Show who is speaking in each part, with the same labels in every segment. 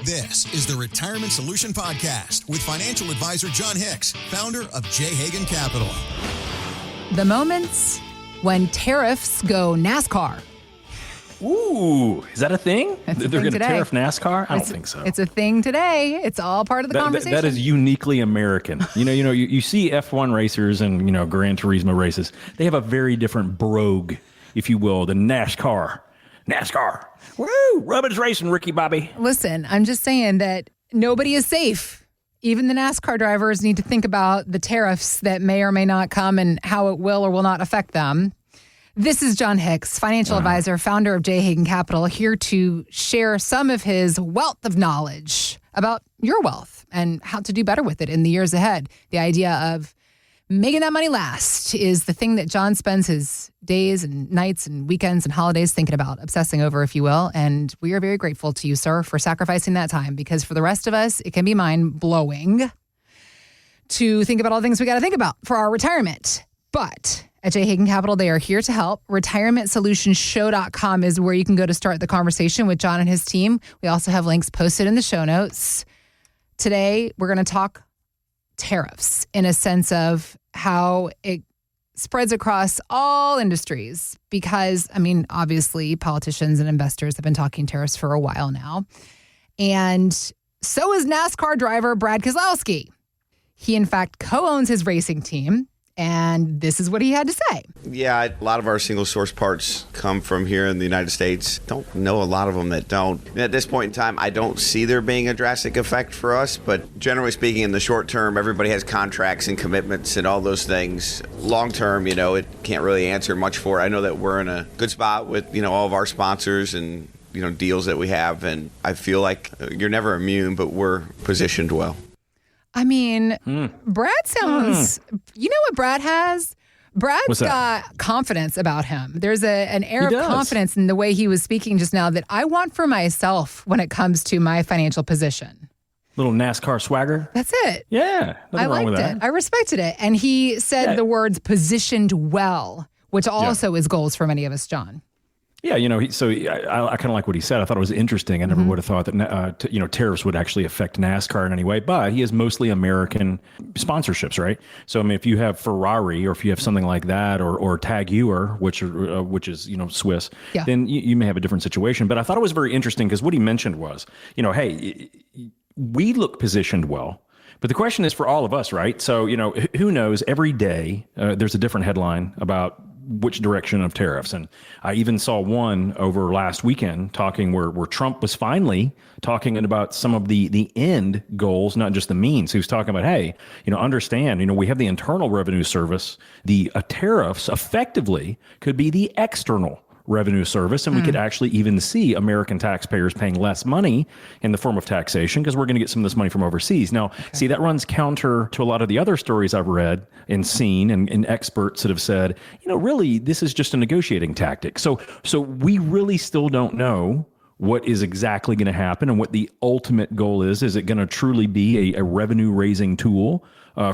Speaker 1: This is the Retirement Solution Podcast with financial advisor Jon Hicks, founder of J. Hagan Capital.
Speaker 2: The moments when tariffs go NASCAR.
Speaker 3: Ooh, is that a thing? They're going to tariff NASCAR? I don't think so.
Speaker 2: It's a thing today. It's all part of the conversation.
Speaker 3: That is uniquely American. You see F1 racers and, Gran Turismo races. They have a very different brogue, if you will, than NASCAR. Woo! Rubbin's racing, Ricky Bobby.
Speaker 2: Listen, I'm just saying that nobody is safe. Even the NASCAR drivers need to think about the tariffs that may or may not come and how it will or will not affect them. This is Jon Hicks, financial advisor, founder of J. Hagan Capital, here to share some of his wealth of knowledge about your wealth and how to do better with it in the years ahead. The idea of making that money last is the thing that Jon spends his days and nights and weekends and holidays thinking about, obsessing over, if you will. And we are very grateful to you, sir, for sacrificing that time, because for the rest of us, it can be mind-blowing to think about all the things we got to think about for our retirement. But at J. Hagan Capital, they are here to help. RetirementSolutionsShow.com is where you can go to start the conversation with Jon and his team. We also have links posted in the show notes. Today, we're going to talk tariffs in a sense of how it spreads across all industries, because, obviously politicians and investors have been talking tariffs for a while now. And so is NASCAR driver Brad Keselowski. He, in fact, co-owns his racing team. And this is what he had to say.
Speaker 4: Yeah, a lot of our single source parts come from here in the United States. Don't know a lot of them that don't. At this point in time, I don't see there being a drastic effect for us. But generally speaking, in the short term, everybody has contracts and commitments and all those things. Long term, it can't really answer much for it. I know that we're in a good spot with, all of our sponsors and, deals that we have. And I feel like you're never immune, but we're positioned well.
Speaker 2: Brad sounds, you know what Brad has? Brad's got confidence about him. There's an air of confidence in the way he was speaking just now that I want for myself when it comes to my financial position.
Speaker 3: Little NASCAR swagger.
Speaker 2: That's it.
Speaker 3: Yeah.
Speaker 2: I liked it. I respected it. And he said the words positioned well, which also is goals for many of us, Jon.
Speaker 3: Yeah, I kind of like what he said. I thought it was interesting. I never would have thought that, tariffs would actually affect NASCAR in any way, but he has mostly American sponsorships, right? So, if you have Ferrari or if you have something like that or Tag Heuer, which is, Swiss, then you may have a different situation. But I thought it was very interesting because what he mentioned was, hey, we look positioned well. But the question is for all of us, right? So, who knows? Every day there's a different headline about which direction of tariffs. And I even saw one over last weekend talking where Trump was finally talking about some of the end goals, not just the means. He was talking about, hey, understand, we have the Internal Revenue Service. The tariffs effectively could be the external revenue service, and we could actually even see American taxpayers paying less money in the form of taxation because we're going to get some of this money from overseas. Now, see, that runs counter to a lot of the other stories I've read and seen and experts that have said, really, this is just a negotiating tactic. So we really still don't know what is exactly going to happen and what the ultimate goal is. Is it going to truly be a revenue-raising tool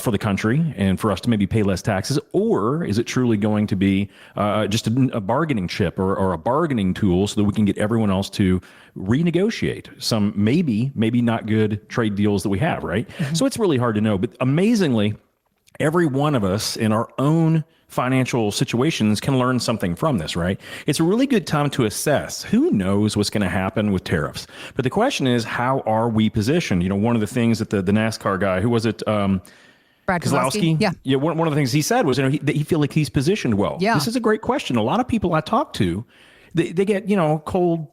Speaker 3: for the country and for us to maybe pay less taxes? Or is it truly going to be just a bargaining chip or a bargaining tool so that we can get everyone else to renegotiate some maybe not good trade deals that we have, right? So it's really hard to know. But amazingly, every one of us in our own financial situations can learn something from this, right? It's a really good time to assess who knows what's going to happen with tariffs. But the question is, how are we positioned? One of the things that the NASCAR guy, who was it?
Speaker 2: Brad Keselowski.
Speaker 3: Yeah. One of the things he said was, that he feel like he's positioned well. Yeah. This is a great question. A lot of people I talk to, they get, cold,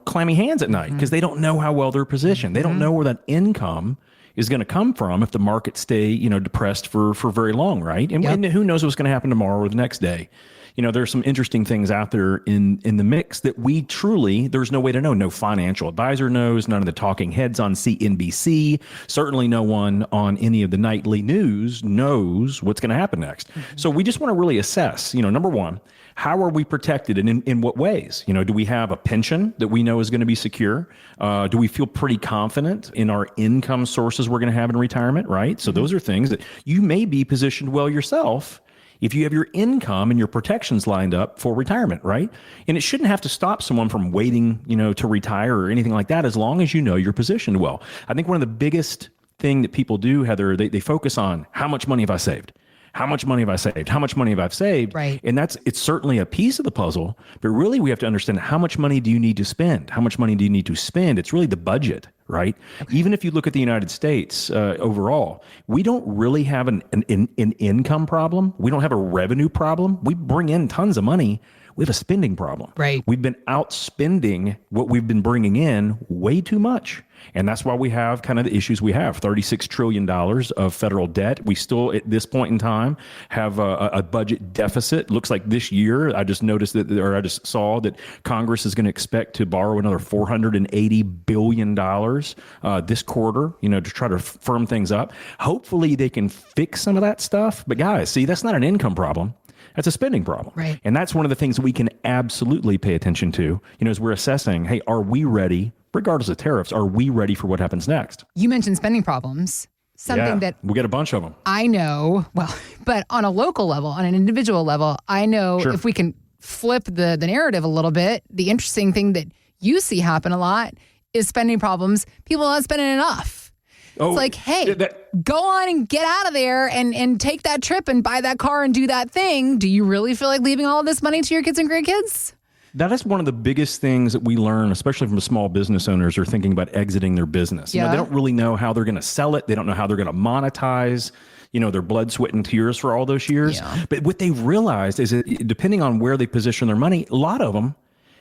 Speaker 3: clammy hands at night because they don't know how well they're positioned. They don't know where that income is going to come from if the markets stay, depressed for very long, right? And who knows what's going to happen tomorrow or the next day. There's some interesting things out there in the mix that we truly, there's no way to know. No financial advisor knows, none of the talking heads on CNBC, certainly no one on any of the nightly news knows what's going to happen next. So we just want to really assess, number one, how are we protected and in what ways? Do we have a pension that we know is going to be secure? Do we feel pretty confident in our income sources we're going to have in retirement, right? So those are things that you may be positioned well yourself if you have your income and your protections lined up for retirement, right? And it shouldn't have to stop someone from waiting, to retire or anything like that, as long as you know you're positioned well. I think one of the biggest thing that people do, Heather, they focus on how much money have I saved? How much money have I saved? How much money have I saved?
Speaker 2: Right.
Speaker 3: And it's certainly a piece of the puzzle, but really we have to understand how much money do you need to spend? How much money do you need to spend? It's really the budget, right? Okay. Even if you look at the United States overall, we don't really have an income problem. We don't have a revenue problem. We bring in tons of money. We have a spending problem.
Speaker 2: Right.
Speaker 3: We've been outspending what we've been bringing in way too much. And that's why we have kind of the issues we have. $36 trillion of federal debt. We still, at this point in time, have a budget deficit. Looks like this year, I just noticed that, or I just saw that Congress is going to expect to borrow another $480 billion this quarter, to try to firm things up. Hopefully they can fix some of that stuff. But guys, see, that's not an income problem. That's a spending problem.
Speaker 2: Right.
Speaker 3: And that's one of the things that we can absolutely pay attention to, as we're assessing, hey, are we ready, regardless of tariffs, are we ready for what happens next?
Speaker 2: You mentioned spending problems, something that
Speaker 3: we get a bunch of them.
Speaker 2: I know, but on a local level, on an individual level, I know if we can flip the narrative a little bit, the interesting thing that you see happen a lot is spending problems. People are not spending enough. It's like, hey, go on and get out of there and take that trip and buy that car and do that thing. Do you really feel like leaving all of this money to your kids and grandkids?
Speaker 3: That is one of the biggest things that we learn, especially from small business owners who are thinking about exiting their business.
Speaker 2: Yeah.
Speaker 3: They don't really know how they're going to sell it. They don't know how they're going to monetize, their blood, sweat, and tears for all those years.
Speaker 2: Yeah.
Speaker 3: But what they've realized is that depending on where they position their money, a lot of them,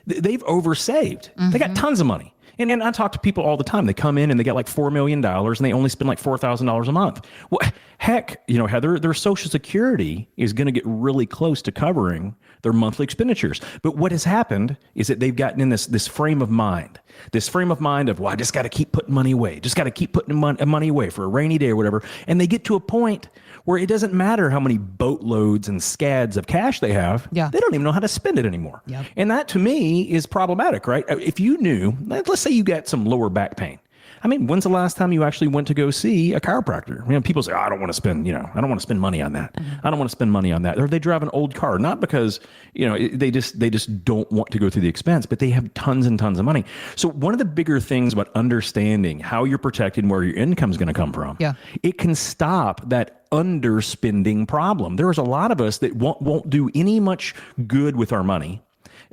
Speaker 3: they've oversaved. They got tons of money. And I talk to people all the time. They come in and they get like $4 million and they only spend like $4,000 a month. Well, heck, Heather, their Social Security is going to get really close to covering their monthly expenditures. But what has happened is that they've gotten in this frame of mind of, well, I just got to keep putting money away. Just got to keep putting money away for a rainy day or whatever. And they get to a point where it doesn't matter how many boatloads and scads of cash they have.
Speaker 2: Yeah.
Speaker 3: They don't even know how to spend it anymore.
Speaker 2: Yep.
Speaker 3: And that to me is problematic, right? If you knew, let's say you got some lower back pain. I mean, when's the last time you actually went to go see a chiropractor? People say, I don't want to spend, I don't want to spend money on that. I don't want to spend money on that. Or they drive an old car, not because, they just don't want to go through the expense, but they have tons and tons of money. So one of the bigger things about understanding how you're protected and where your income is going to come from, it can stop that underspending problem. There's a lot of us that won't do any much good with our money.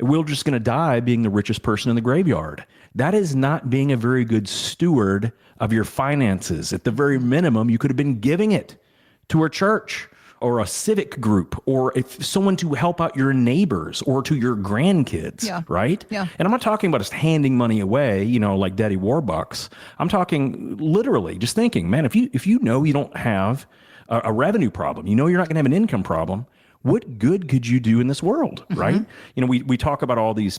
Speaker 3: We're just going to die being the richest person in the graveyard. That is not being a very good steward of your finances. At the very minimum, you could have been giving it to a church or a civic group or if someone to help out your neighbors or to your grandkids, right? Yeah. And I'm not talking about just handing money away, like Daddy Warbucks. I'm talking literally just thinking, man, if you know you don't have a revenue problem, you're not going to have an income problem, what good could you do in this world, right? We talk about all these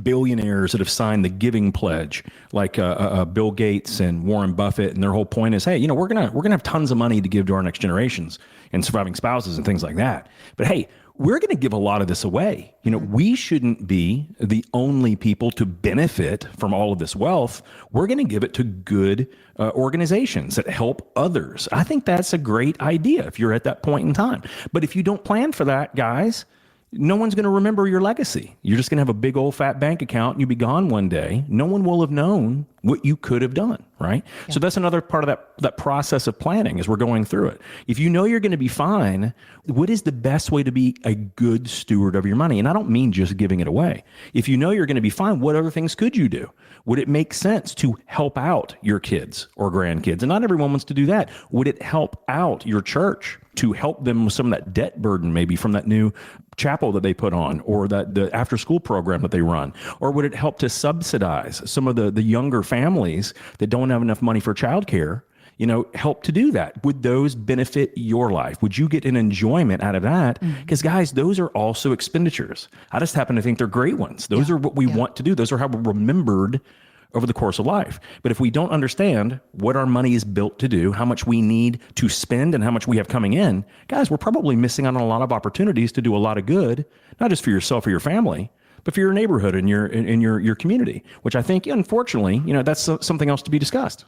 Speaker 3: billionaires that have signed the giving pledge, like Bill Gates and Warren Buffett, and their whole point is, hey, we're gonna have tons of money to give to our next generations and surviving spouses and things like that. But hey, we're going to give a lot of this away. We shouldn't be the only people to benefit from all of this wealth. We're going to give it to good organizations that help others. I think that's a great idea if you're at that point in time. But if you don't plan for that, guys, no one's going to remember your legacy. You're just going to have a big old fat bank account and you'll be gone one day. No one will have known what you could have done, right? Yeah. So that's another part of that process of planning as we're going through it. If you know you're going to be fine, what is the best way to be a good steward of your money? And I don't mean just giving it away. If you know you're going to be fine, what other things could you do? Would it make sense to help out your kids or grandkids? And not everyone wants to do that. Would it help out your church to help them with some of that debt burden, maybe from that new chapel that they put on or the after school program that they run? Or would it help to subsidize some of the younger families that don't have enough money for childcare, help to do that? Would those benefit your life? Would you get an enjoyment out of that? Because guys, those are also expenditures. I just happen to think they're great ones. Those are what we want to do. Those are how we're remembered over the course of life. But if we don't understand what our money is built to do, how much we need to spend and how much we have coming in, guys, we're probably missing out on a lot of opportunities to do a lot of good, not just for yourself or your family, but for your neighborhood and your community, which I think, unfortunately, that's something else to be discussed.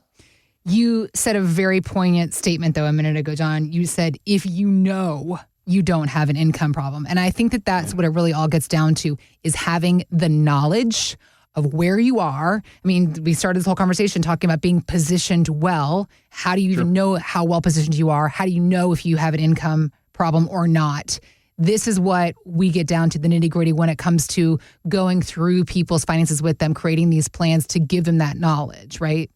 Speaker 2: You said a very poignant statement, though, a minute ago, Jon. You said, if you know you don't have an income problem. And I think that that's what it really all gets down to, is having the knowledge of where you are. I mean, we started this whole conversation talking about being positioned well. How do you even know how well positioned you are? How do you know if you have an income problem or not? This is what we get down to, the nitty gritty, when it comes to going through people's finances with them, creating these plans to give them that knowledge, right?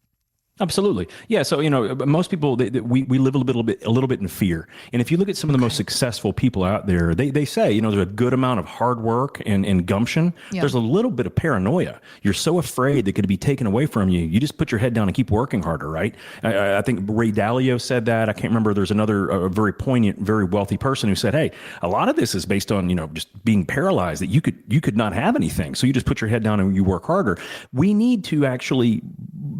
Speaker 3: Absolutely. Yeah. So, most people, we live a little bit in fear. And if you look at some of the most successful people out there, they say, there's a good amount of hard work and gumption. Yeah. There's a little bit of paranoia. You're so afraid that could be taken away from you. You just put your head down and keep working harder, right? I think Ray Dalio said that. I can't remember. There's another very poignant, very wealthy person who said, hey, a lot of this is based on, just being paralyzed, that you could not have anything. So you just put your head down and you work harder. We need to actually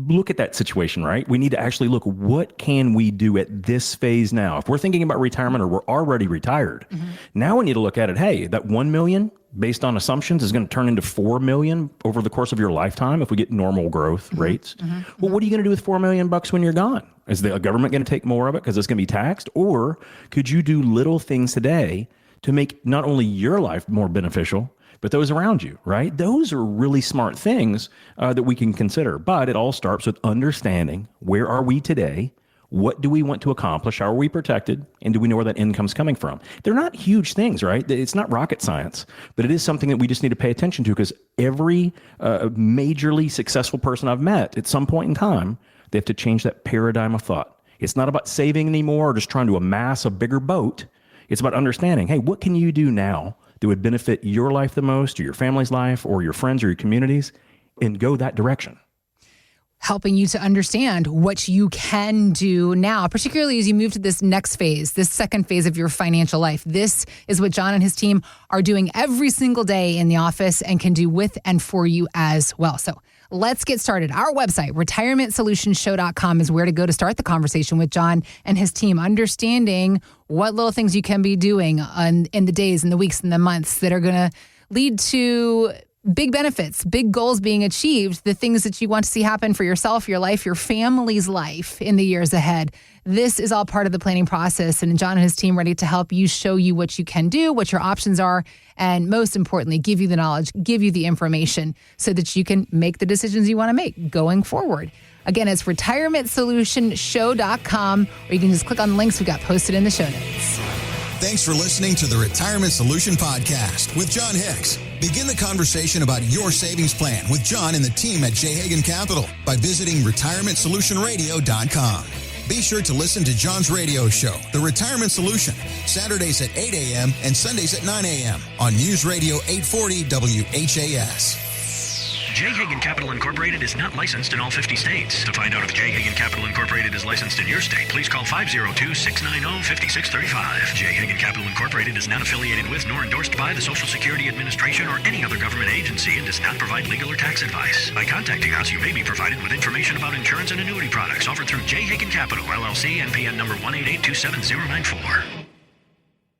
Speaker 3: look at that situation, right? We need to actually look, what can we do at this phase now? If we're thinking about retirement or we're already retired, now we need to look at it. Hey, that 1 million based on assumptions is going to turn into 4 million over the course of your lifetime if we get normal growth rates. Well, what are you going to do with $4 million when you're gone? Is the government going to take more of it because it's going to be taxed? Or could you do little things today to make not only your life more beneficial, but those around you, right? Those are really smart things that we can consider. But it all starts with understanding, where are we today? What do we want to accomplish? How are we protected? And do we know where that income's coming from? They're not huge things, right? It's not rocket science, but it is something that we just need to pay attention to, because every majorly successful person I've met, at some point in time, they have to change that paradigm of thought. It's not about saving anymore or just trying to amass a bigger boat. It's about understanding, hey, what can you do now that would benefit your life the most, or your family's life, or your friends or your communities, and go that direction.
Speaker 2: Helping you to understand what you can do now, particularly as you move to this next phase, this second phase of your financial life. This is what Jon and his team are doing every single day in the office and can do with and for you as well. So let's get started. Our website, retirementsolutionshow.com, is where to go to start the conversation with Jon and his team, understanding what little things you can be doing in the days and the weeks and the months that are going to lead to big benefits, big goals being achieved, the things that you want to see happen for yourself, your life, your family's life in the years ahead. This is all part of the planning process, and Jon and his team ready to help you, show you what you can do, what your options are, and most importantly, give you the knowledge, give you the information so that you can make the decisions you want to make going forward. Again, it's retirementsolutionshow.com, or you can just click on the links we got posted in the show notes.
Speaker 1: Thanks for listening to the Retirement Solution Podcast with Jon Hicks. Begin the conversation about your savings plan with Jon and the team at J. Hagan Capital by visiting retirementsolutionradio.com. Be sure to listen to Jon's radio show, The Retirement Solution, Saturdays at 8 a.m. and Sundays at 9 a.m. on News Radio 840 WHAS.
Speaker 5: J. Hagan Capital Incorporated is not licensed in all 50 states. To find out if J. Hagan Capital Incorporated is licensed in your state, please call 502-690-5635. J. Hagan Capital Incorporated is not affiliated with nor endorsed by the Social Security Administration or any other government agency and does not provide legal or tax advice. By contacting us, you may be provided with information about insurance and annuity products offered through J. Hagan Capital, LLC, NPN number 188279094.